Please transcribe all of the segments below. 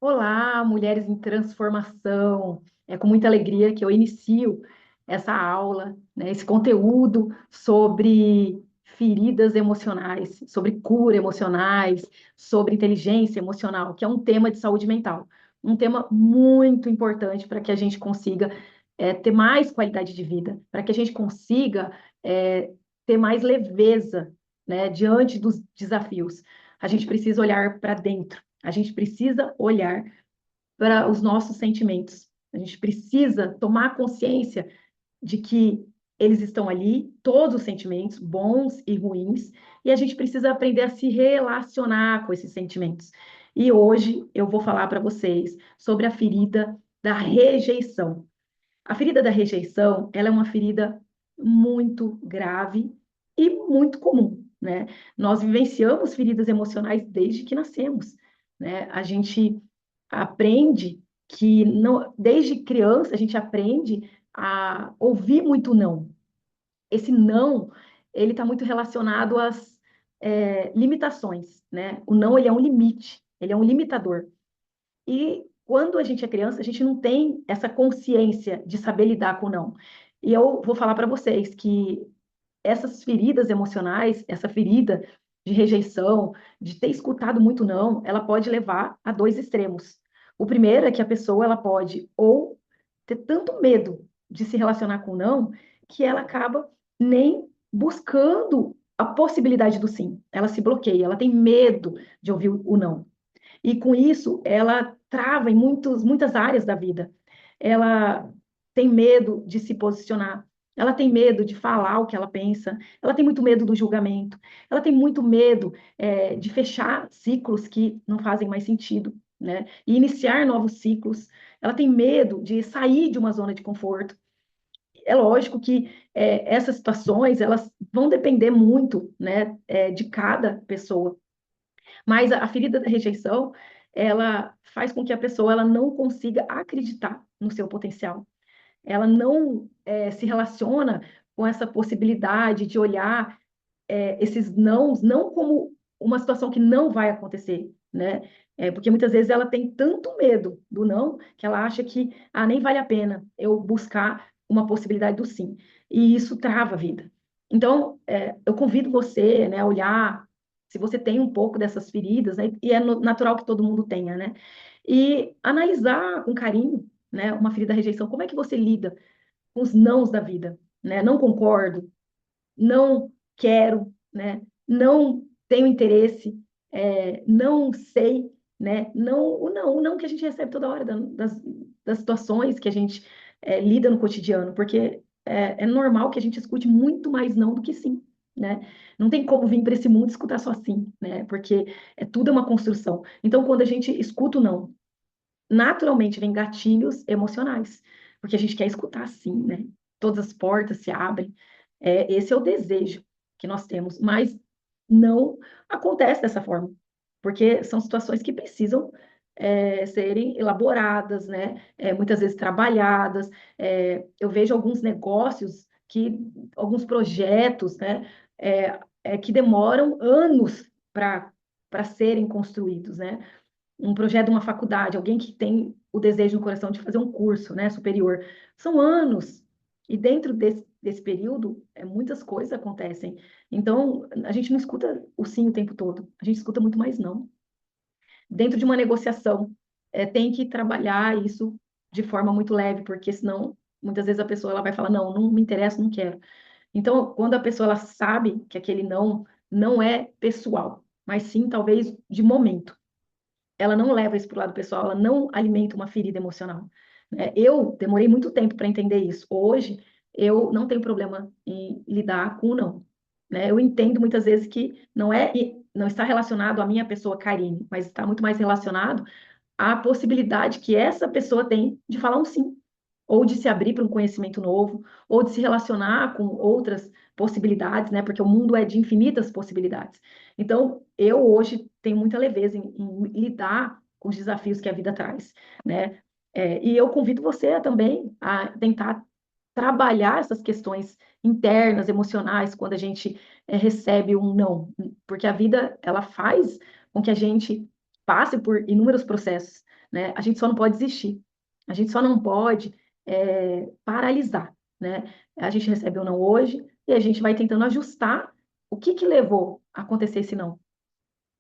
Olá, mulheres em transformação. É com muita alegria que eu inicio essa aula, né, esse conteúdo sobre feridas emocionais, sobre cura emocionais, sobre inteligência emocional, que é um tema de saúde mental. Um tema muito importante para que a gente consiga ter mais qualidade de vida, para que a gente consiga ter mais leveza, né, diante dos desafios. A gente precisa olhar para dentro. A gente precisa olhar para os nossos sentimentos. A gente precisa tomar consciência de que eles estão ali, todos os sentimentos, bons e ruins, e a gente precisa aprender a se relacionar com esses sentimentos. E hoje eu vou falar para vocês sobre a ferida da rejeição. A ferida da rejeição, ela é uma ferida muito grave e muito comum, né? Nós vivenciamos feridas emocionais desde que nascemos, né? A gente aprende que não, desde criança a gente aprende a ouvir muito não. Esse não, ele está muito relacionado às limitações, né? O não, ele é um limite, ele é um limitador. E quando a gente é criança, a gente não tem essa consciência de saber lidar com o não. E eu vou falar para vocês que essas feridas emocionais, essa ferida de rejeição, de ter escutado muito não, ela pode levar a dois extremos. O primeiro é que a pessoa ela pode ou ter tanto medo de se relacionar com o não, que ela acaba nem buscando a possibilidade do sim. Ela se bloqueia, ela tem medo de ouvir o não. E com isso, ela trava em muitas áreas da vida. Ela tem medo de se posicionar, ela tem medo de falar o que ela pensa, ela tem muito medo do julgamento, ela tem muito medo de fechar ciclos que não fazem mais sentido, né? E iniciar novos ciclos. Ela tem medo de sair de uma zona de conforto. É lógico que essas situações elas vão depender muito, né, de cada pessoa. Mas a ferida da rejeição, ela faz com que a pessoa ela não consiga acreditar no seu potencial. Ela não se relaciona com essa possibilidade de olhar esses nãos não como uma situação que não vai acontecer, né? Porque muitas vezes ela tem tanto medo do não que ela acha que nem vale a pena eu buscar uma possibilidade do sim. E isso trava a vida. Então, eu convido você, né, a olhar se você tem um pouco dessas feridas, né, e é natural que todo mundo tenha, né? E analisar com carinho, né, uma ferida da rejeição, como é que você lida com os nãos da vida, né? Não concordo, não quero, né? Não tenho interesse, não sei, né? Não, o não que a gente recebe toda hora das situações que a gente lida no cotidiano, porque é normal que a gente escute muito mais não do que sim, né? Não tem como vir para esse mundo e escutar só sim, né? Porque tudo é uma construção. Então, quando a gente escuta o não, naturalmente vem gatilhos emocionais, porque a gente quer escutar sim, né? Todas as portas se abrem. Esse é o desejo que nós temos, mas não acontece dessa forma, porque são situações que precisam serem elaboradas, né? Muitas vezes trabalhadas. Eu vejo alguns negócios alguns projetos, né? Que demoram anos para serem construídos, né? Um projeto de uma faculdade, alguém que tem o desejo no coração de fazer um curso, né, superior. São anos. E dentro desse período, muitas coisas acontecem. Então, a gente não escuta o sim o tempo todo. A gente escuta muito mais não. Dentro de uma negociação, tem que trabalhar isso de forma muito leve, porque senão, muitas vezes a pessoa ela vai falar, não, não me interessa, não quero. Então, quando a pessoa ela sabe que aquele não é pessoal, mas sim talvez de momento, ela não leva isso para o lado pessoal, ela não alimenta uma ferida emocional. Eu demorei muito tempo para entender isso. Hoje, eu não tenho problema em lidar com o não. Né? Eu entendo muitas vezes que não está relacionado à minha pessoa Karine, mas está muito mais relacionado à possibilidade que essa pessoa tem de falar um sim, ou de se abrir para um conhecimento novo, ou de se relacionar com outras possibilidades, né? Porque o mundo é de infinitas possibilidades. Então, eu hoje tenho muita leveza em lidar com os desafios que a vida traz, né? E eu convido você também a tentar trabalhar essas questões internas, emocionais, quando a gente recebe um não, porque a vida ela faz com que a gente passe por inúmeros processos, né? A gente só não pode desistir. A gente só não pode paralisar, né? A gente recebe ou não hoje e a gente vai tentando ajustar o que que levou a acontecer esse não.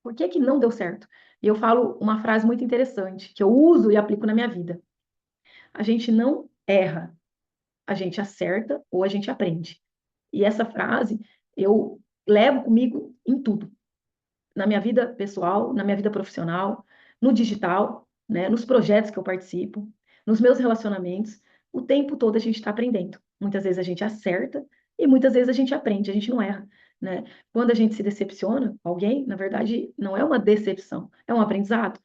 Por que que não deu certo? E eu falo uma frase muito interessante que eu uso e aplico na minha vida. A gente não erra, a gente acerta ou a gente aprende. E essa frase eu levo comigo em tudo, na minha vida pessoal, na minha vida profissional, no digital, né, nos projetos que eu participo, nos meus relacionamentos. O tempo todo a gente está aprendendo. Muitas vezes a gente acerta e muitas vezes a gente aprende, a gente não erra, né? Quando a gente se decepciona com alguém, na verdade, não é uma decepção, é um aprendizado.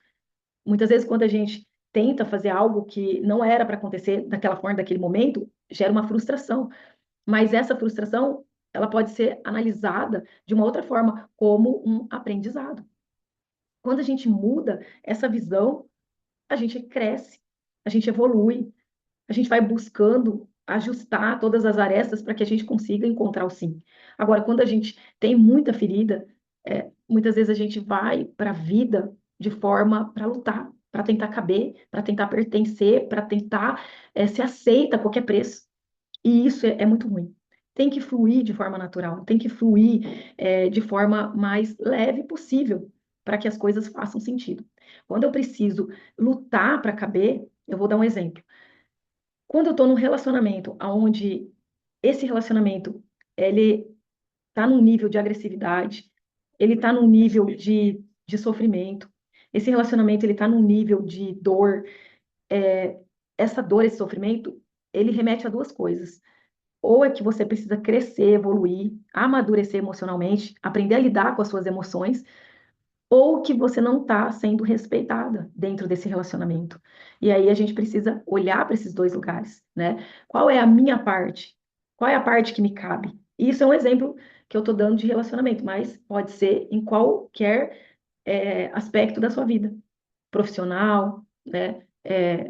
Muitas vezes, quando a gente tenta fazer algo que não era para acontecer daquela forma, daquele momento, gera uma frustração. Mas essa frustração, ela pode ser analisada de uma outra forma, como um aprendizado. Quando a gente muda essa visão, a gente cresce, a gente evolui, a gente vai buscando ajustar todas as arestas para que a gente consiga encontrar o sim. Agora, quando a gente tem muita ferida, muitas vezes a gente vai para a vida de forma para lutar, para tentar caber, para tentar pertencer, para tentar ser aceita a qualquer preço. E isso é muito ruim. Tem que fluir de forma natural, tem que fluir de forma mais leve possível, para que as coisas façam sentido. Quando eu preciso lutar para caber, eu vou dar um exemplo. Quando eu estou num relacionamento onde esse relacionamento ele está num nível de agressividade, ele está num nível de sofrimento, esse relacionamento ele está num nível de dor, essa dor, esse sofrimento, ele remete a duas coisas. Ou é que você precisa crescer, evoluir, amadurecer emocionalmente, aprender a lidar com as suas emoções, ou que você não está sendo respeitada dentro desse relacionamento. E aí a gente precisa olhar para esses dois lugares, né? Qual é a minha parte? Qual é a parte que me cabe? E isso é um exemplo que eu estou dando de relacionamento, mas pode ser em qualquer aspecto da sua vida, profissional, né?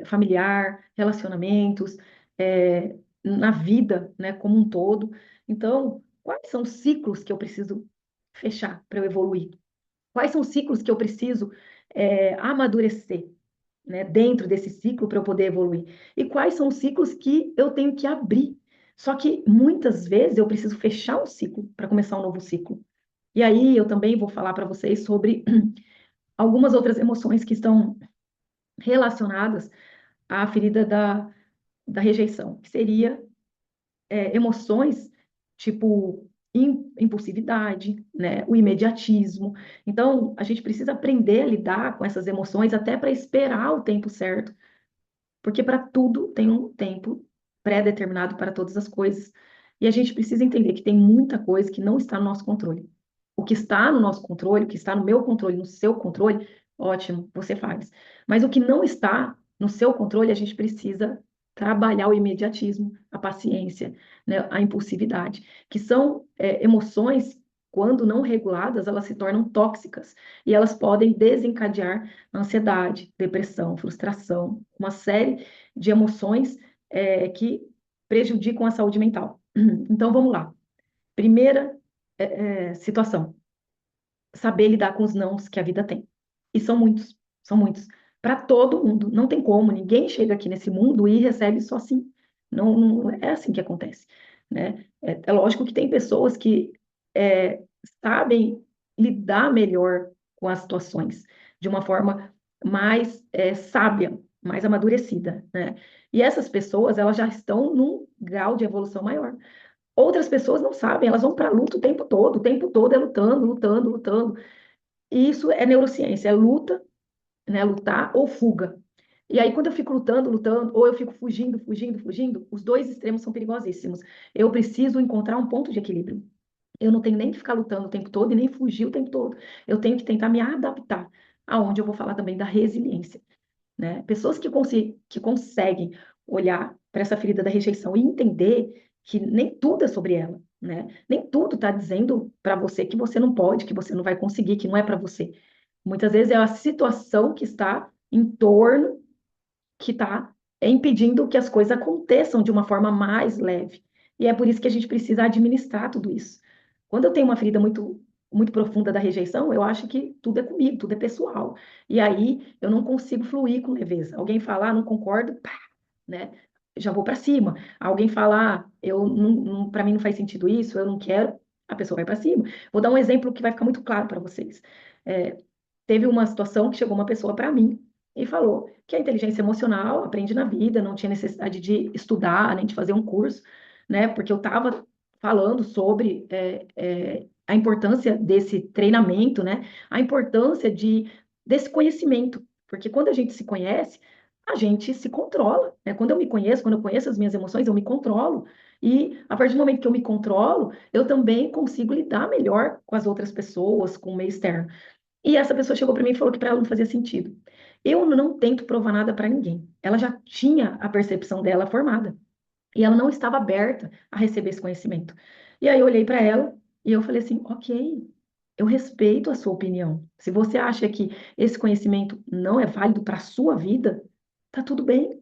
Familiar, relacionamentos, na vida, né? Como um todo. Então, quais são os ciclos que eu preciso fechar para eu evoluir? Quais são os ciclos que eu preciso amadurecer, né, dentro desse ciclo para eu poder evoluir? E quais são os ciclos que eu tenho que abrir? Só que muitas vezes eu preciso fechar um ciclo para começar um novo ciclo. E aí eu também vou falar para vocês sobre algumas outras emoções que estão relacionadas à ferida da rejeição, que seria emoções tipo impulsividade, né, o imediatismo. Então, a gente precisa aprender a lidar com essas emoções até para esperar o tempo certo, porque para tudo tem um tempo pré-determinado para todas as coisas. E a gente precisa entender que tem muita coisa que não está no nosso controle. O que está no nosso controle, o que está no meu controle, no seu controle, ótimo, você faz. Mas o que não está no seu controle, a gente precisa trabalhar o imediatismo, a paciência, né, a impulsividade, que são emoções, quando não reguladas, elas se tornam tóxicas e elas podem desencadear ansiedade, depressão, frustração, uma série de emoções que prejudicam a saúde mental. Então, vamos lá. Primeira situação, saber lidar com os nãos que a vida tem. E são muitos. Para todo mundo, não tem como, ninguém chega aqui nesse mundo e recebe só assim. Não, não é assim que acontece, né? É lógico que tem pessoas que sabem lidar melhor com as situações, de uma forma mais sábia, mais amadurecida, né? E essas pessoas, elas já estão num grau de evolução maior. Outras pessoas não sabem, elas vão para a luta o tempo todo é lutando, lutando, lutando. E isso é neurociência, é luta, né? Lutar ou fuga. E aí, quando eu fico lutando, lutando, ou eu fico fugindo, fugindo, fugindo, os dois extremos são perigosíssimos. Eu preciso encontrar um ponto de equilíbrio. Eu não tenho nem que ficar lutando o tempo todo e nem fugir o tempo todo. Eu tenho que tentar me adaptar, aonde eu vou falar também da resiliência, né? Pessoas que conseguem olhar para essa ferida da rejeição e entender que nem tudo é sobre ela, né? Nem tudo está dizendo para você que você não pode, que você não vai conseguir, que não é para você. Muitas vezes é a situação que está em torno que está impedindo que as coisas aconteçam de uma forma mais leve. E é por isso que a gente precisa administrar tudo isso. Quando eu tenho uma ferida muito muito profunda da rejeição, eu acho que tudo é comigo, tudo é pessoal. E aí eu não consigo fluir com leveza. Alguém falar, não concordo, pá, né? Já vou para cima. Alguém falar, eu não, para mim não faz sentido isso, eu não quero, a pessoa vai para cima. Vou dar um exemplo que vai ficar muito claro para vocês. É, teve uma situação que chegou uma pessoa para mim e falou que a inteligência emocional aprende na vida, não tinha necessidade de estudar, nem de fazer um curso, né? Porque eu estava falando sobre a importância desse treinamento, né? A importância desse conhecimento, porque quando a gente se conhece, a gente se controla, né? Quando eu me conheço, quando eu conheço as minhas emoções, eu me controlo. E a partir do momento que eu me controlo, eu também consigo lidar melhor com as outras pessoas, com o meio externo. E essa pessoa chegou para mim e falou que para ela não fazia sentido. Eu não tento provar nada para ninguém. Ela já tinha a percepção dela formada. E ela não estava aberta a receber esse conhecimento. E aí eu olhei para ela e eu falei assim: ok, eu respeito a sua opinião. Se você acha que esse conhecimento não é válido para a sua vida, tá tudo bem.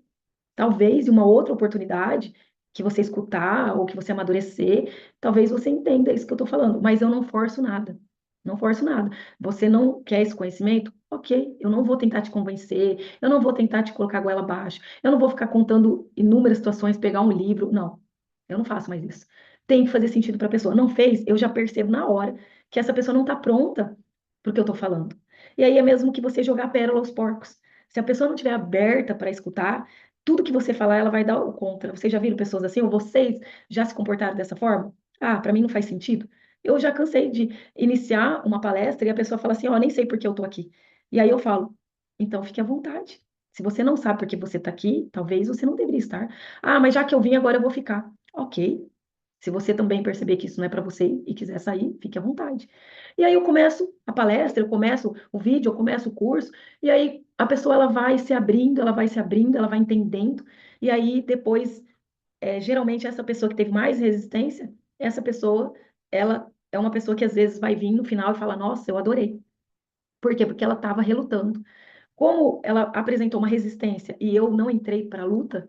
Talvez em uma outra oportunidade que você escutar ou que você amadurecer, talvez você entenda isso que eu estou falando, mas eu não forço nada. Não forço nada. Você não quer esse conhecimento? Ok, eu não vou tentar te convencer, eu não vou tentar te colocar a goela abaixo, eu não vou ficar contando inúmeras situações, pegar um livro. Não, eu não faço mais isso. Tem que fazer sentido para a pessoa. Não fez? Eu já percebo na hora que essa pessoa não está pronta para o que eu estou falando. E aí é mesmo que você jogar pérola aos porcos. Se a pessoa não estiver aberta para escutar, tudo que você falar, ela vai dar o contra. Vocês já viram pessoas assim? Ou vocês já se comportaram dessa forma? Ah, para mim não faz sentido. Eu já cansei de iniciar uma palestra e a pessoa fala assim: Ó, nem sei por que eu tô aqui. E aí eu falo: então fique à vontade. Se você não sabe por que você está aqui, talvez você não deveria estar. Ah, mas já que eu vim, agora eu vou ficar. Ok. Se você também perceber que isso não é para você e quiser sair, fique à vontade. E aí eu começo a palestra, eu começo o vídeo, eu começo o curso, e aí a pessoa ela vai se abrindo, ela vai se abrindo, ela vai entendendo, e aí depois, geralmente essa pessoa que teve mais resistência, essa pessoa, ela é uma pessoa que às vezes vai vir no final e fala, nossa, eu adorei. Por quê? Porque ela estava relutando. Como ela apresentou uma resistência e eu não entrei para a luta,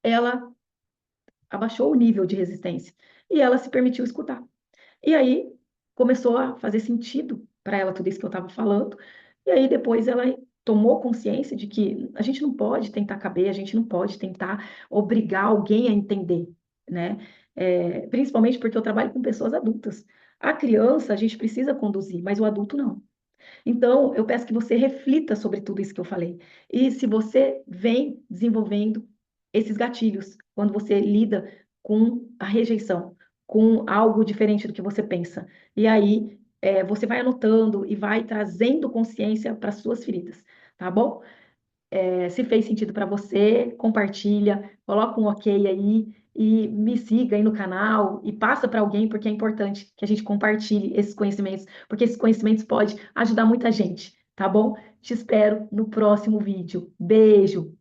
ela abaixou o nível de resistência e ela se permitiu escutar. E aí começou a fazer sentido para ela tudo isso que eu estava falando. E aí depois ela tomou consciência de que a gente não pode tentar caber, a gente não pode tentar obrigar alguém a entender, né? Principalmente porque eu trabalho com pessoas adultas. A criança a gente precisa conduzir, mas o adulto não. Então, eu peço que você reflita sobre tudo isso que eu falei. E se você vem desenvolvendo esses gatilhos, quando você lida com a rejeição, com algo diferente do que você pensa, e aí você vai anotando e vai trazendo consciência para suas feridas, tá bom? Se fez sentido para você, compartilha, coloca um ok aí e me siga aí no canal e passa para alguém, porque é importante que a gente compartilhe esses conhecimentos, porque esses conhecimentos podem ajudar muita gente, tá bom? Te espero no próximo vídeo. Beijo!